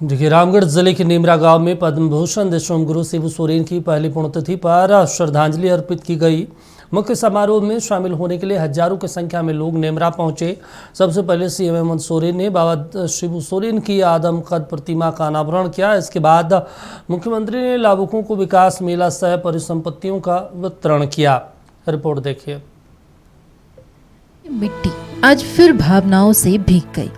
देखिए, रामगढ़ जिले के नेमरा गांव में पद्म भूषण दिशोम गुरु शिबू सोरेन की पहली पुण्यतिथि पर श्रद्धांजलि अर्पित की गई। मुख्य समारोह में शामिल होने के लिए हजारों की संख्या में लोग नेमरा पहुंचे। सबसे पहले सीएम हेमंत सोरेन ने बाबा शिबू सोरेन की आदमकद प्रतिमा का अनावरण किया। इसके बाद मुख्यमंत्री ने लाभुकों को विकास मेला सह परिसंपत्तियों का वितरण किया। रिपोर्ट देखिए। मिट्टी आज फिर भावनाओं से भीग गई।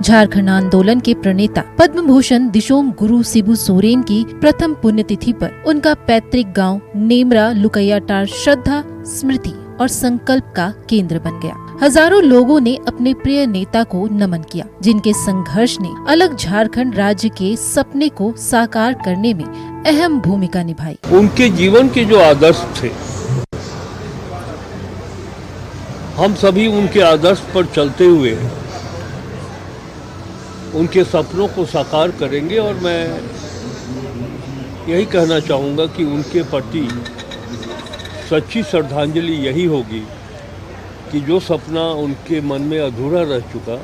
झारखंड आंदोलन के प्रणेता पद्म भूषण दिशोम गुरु शिबू सोरेन की प्रथम पुण्यतिथि पर उनका पैतृक गांव नेमरा लुकैयाटार श्रद्धा, स्मृति और संकल्प का केंद्र बन गया। हजारों लोगों ने अपने प्रिय नेता को नमन किया, जिनके संघर्ष ने अलग झारखंड राज्य के सपने को साकार करने में अहम भूमिका निभाई। उनके जीवन के जो आदर्श थे, हम सभी उनके आदर्श पर चलते हुए उनके सपनों को साकार करेंगे। और मैं यही कहना चाहूँगा कि उनके प्रति सच्ची श्रद्धांजलि यही होगी कि जो सपना उनके मन में अधूरा रह चुका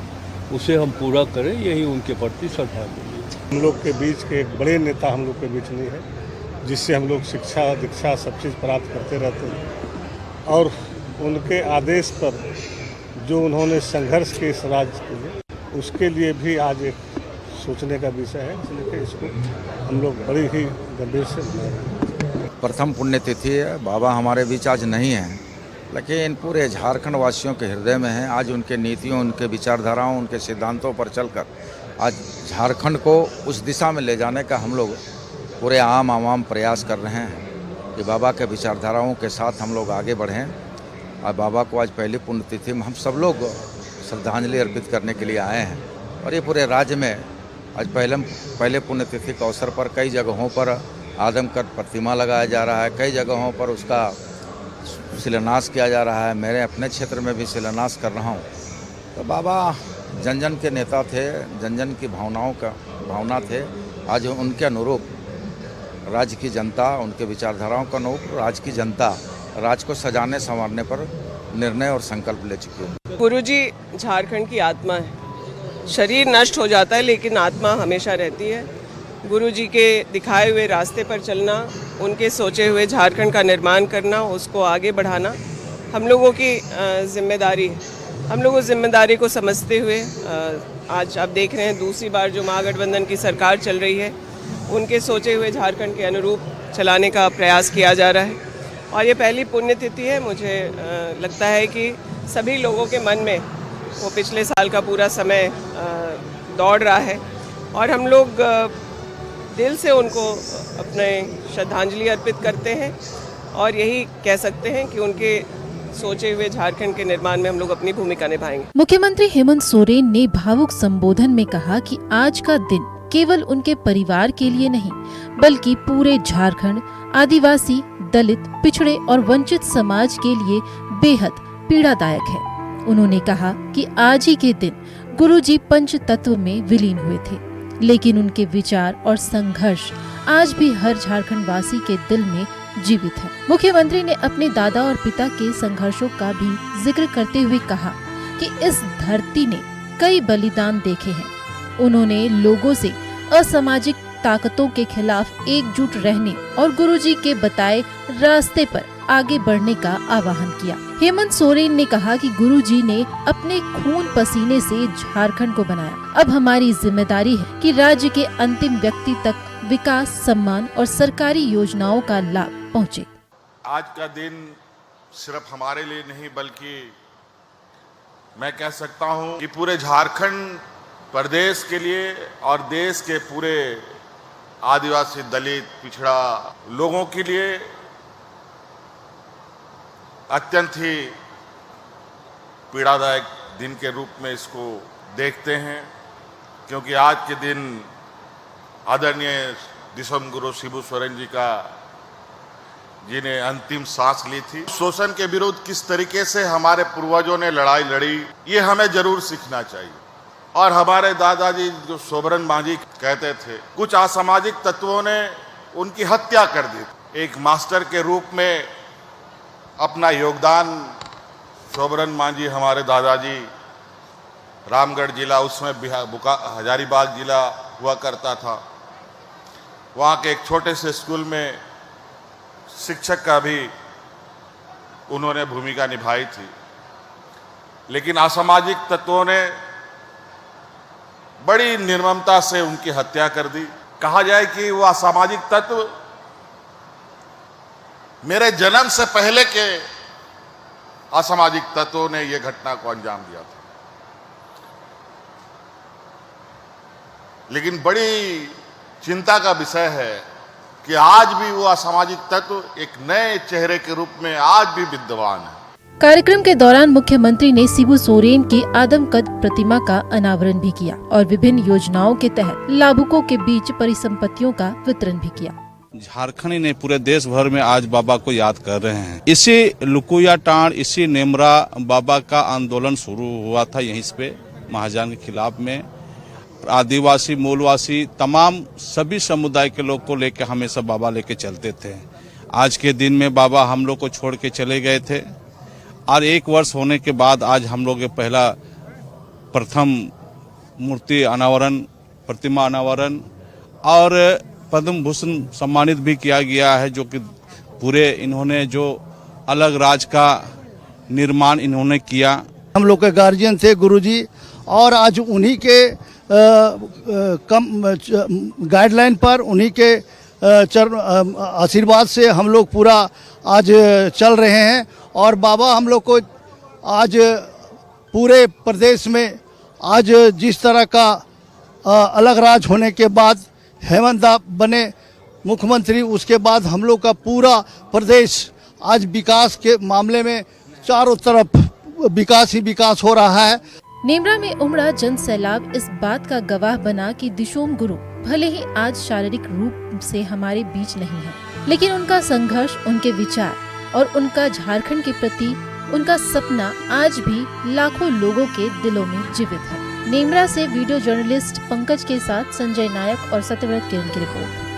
उसे हम पूरा करें। यही उनके प्रति श्रद्धांजलि। हम लोग के बीच के एक बड़े नेता हम लोग के बीच नहीं है, जिससे हम लोग शिक्षा दीक्षा सब चीज़ प्राप्त करते रहते हैं। और उनके आदेश पर जो उन्होंने संघर्ष के इस राज्य के लिए, उसके लिए भी आज एक सोचने का विषय है, इसलिए इसको हम लोग बड़ी ही गंभीर से मना रहे हैं। प्रथम पुण्यतिथि है। बाबा हमारे बीच आज नहीं हैं, लेकिन पूरे झारखंड वासियों के हृदय में हैं। आज उनके नीतियों, उनके विचारधाराओं, उनके सिद्धांतों पर चलकर आज झारखंड को उस दिशा में ले जाने का हम लोग पूरे आवाम प्रयास कर रहे हैं कि बाबा के विचारधाराओं के साथ हम लोग आगे बढ़ें। और बाबा को आज पहली पुण्यतिथि में हम सब लोग श्रद्धांजलि अर्पित करने के लिए आए हैं। और ये पूरे राज्य में आज पहले पुण्यतिथि के अवसर पर कई जगहों पर आदमकद प्रतिमा लगाया जा रहा है, कई जगहों पर उसका शिलान्यास किया जा रहा है। मेरे अपने क्षेत्र में भी शिलान्यास कर रहा हूँ। तो बाबा जन जन के नेता थे, जन जन की भावना थे। आज उनके अनुरूप राज्य की जनता, उनके विचारधाराओं के अनुरूप राज्य की जनता राज्य को सजाने संवारने पर निर्णय और संकल्प ले चुके हैं। गुरुजी झारखंड की आत्मा है। शरीर नष्ट हो जाता है लेकिन आत्मा हमेशा रहती है। गुरुजी के दिखाए हुए रास्ते पर चलना, उनके सोचे हुए झारखंड का निर्माण करना, उसको आगे बढ़ाना हम लोगों की जिम्मेदारी है। हम लोग उस जिम्मेदारी को समझते हुए आज आप देख रहे हैं दूसरी बार जो महागठबंधन की सरकार चल रही है, उनके सोचे हुए झारखंड के अनुरूप चलाने का प्रयास किया जा रहा है। और ये पहली पुण्यतिथि है। मुझे लगता है कि सभी लोगों के मन में वो पिछले साल का पूरा समय दौड़ रहा है और हम लोग दिल से उनको अपने श्रद्धांजलि अर्पित करते हैं और यही कह सकते हैं कि उनके सोचे हुए झारखंड के निर्माण में हम लोग अपनी भूमिका निभाएंगे। मुख्यमंत्री हेमंत सोरेन ने भावुक संबोधन में कहा कि आज का दिन केवल उनके परिवार के लिए नहीं, बल्कि पूरे झारखंड, आदिवासी, दलित, पिछड़े और वंचित समाज के लिए बेहद पीड़ादायक है। उन्होंने कहा कि आज ही के दिन गुरुजी पंच तत्व में विलीन हुए थे, लेकिन उनके विचार और संघर्ष आज भी हर झारखंड वासी के दिल में जीवित है। मुख्यमंत्री ने अपने दादा और पिता के संघर्षों का भी जिक्र करते हुए कहा कि इस धरती ने कई बलिदान देखे हैं। उन्होंने लोगों से असामाजिक ताकतों के खिलाफ एकजुट रहने और गुरुजी के बताए रास्ते पर आगे बढ़ने का आह्वान किया। हेमंत सोरेन ने कहा कि गुरुजी ने अपने खून पसीने से झारखंड को बनाया। अब हमारी जिम्मेदारी है कि राज्य के अंतिम व्यक्ति तक विकास, सम्मान और सरकारी योजनाओं का लाभ पहुँचे। आज का दिन सिर्फ हमारे लिए नहीं, बल्कि मैं कह सकता हूँ कि पूरे झारखंड प्रदेश के लिए और देश के पूरे आदिवासी, दलित, पिछड़ा लोगों के लिए अत्यंत ही पीड़ादायक दिन के रूप में इसको देखते हैं, क्योंकि आज के दिन आदरणीय दिशोम गुरु शिबू सोरेन जी ने अंतिम सांस ली थी। शोषण के विरुद्ध किस तरीके से हमारे पूर्वजों ने लड़ाई लड़ी, ये हमें जरूर सीखना चाहिए। और हमारे दादाजी जो सोबरन मांझी कहते थे, कुछ असामाजिक तत्वों ने उनकी हत्या कर दी। एक मास्टर के रूप में अपना योगदान सोबरन मांझी हमारे दादाजी रामगढ़ जिला, उसमें हजारीबाग जिला हुआ करता था। वहाँ के एक छोटे से स्कूल में शिक्षक का भी उन्होंने भूमिका निभाई थी, लेकिन असामाजिक तत्वों ने बड़ी निर्ममता से उनकी हत्या कर दी। कहा जाए कि वो असामाजिक तत्व मेरे जन्म से पहले के असामाजिक तत्वों ने यह घटना को अंजाम दिया था। लेकिन बड़ी चिंता का विषय है कि आज भी वो असामाजिक तत्व एक नए चेहरे के रूप में आज भी विद्यमान है। कार्यक्रम के दौरान मुख्यमंत्री ने शिबू सोरेन की आदमकद प्रतिमा का अनावरण भी किया और विभिन्न योजनाओं के तहत लाभुकों के बीच परिसंपत्तियों का वितरण भी किया। झारखंड ने पूरे देश भर में आज बाबा को याद कर रहे हैं। इसी लुकुया टांड, इसी नेमरा बाबा का आंदोलन शुरू हुआ था यहीं पे महाजन के खिलाफ में। आदिवासी, मूलवासी, तमाम सभी समुदाय के लोग को लेकर हमेशा बाबा लेके चलते थे। आज के दिन में बाबा हम लोग को छोड़ के चले गए थे और 1 वर्ष होने के बाद आज हम लोग पहला प्रथम मूर्ति अनावरण, प्रतिमा अनावरण और पद्म भूषण सम्मानित भी किया गया है, जो कि पूरे इन्होंने जो अलग राज्य का निर्माण इन्होंने किया। हम लोग के गार्जियन थे गुरुजी, और आज उन्हीं के गाइडलाइन पर, उन्हीं के आशीर्वाद से हम लोग पूरा आज चल रहे हैं। और बाबा हम लोग को आज पूरे प्रदेश में आज जिस तरह का अलग राज होने के बाद हेमंत दा बने मुख्यमंत्री, उसके बाद हम लोग का पूरा प्रदेश आज विकास के मामले में चारों तरफ विकास ही विकास हो रहा है। नेमरा में उमड़ा जन सैलाब इस बात का गवाह बना कि दिशोम गुरु भले ही आज शारीरिक रूप से हमारे बीच नहीं है, लेकिन उनका संघर्ष, उनके विचार और उनका झारखंड के प्रति उनका सपना आज भी लाखों लोगों के दिलों में जीवित है। नेमरा से वीडियो जर्नलिस्ट पंकज के साथ संजय नायक और सत्यव्रत किरण की रिपोर्ट।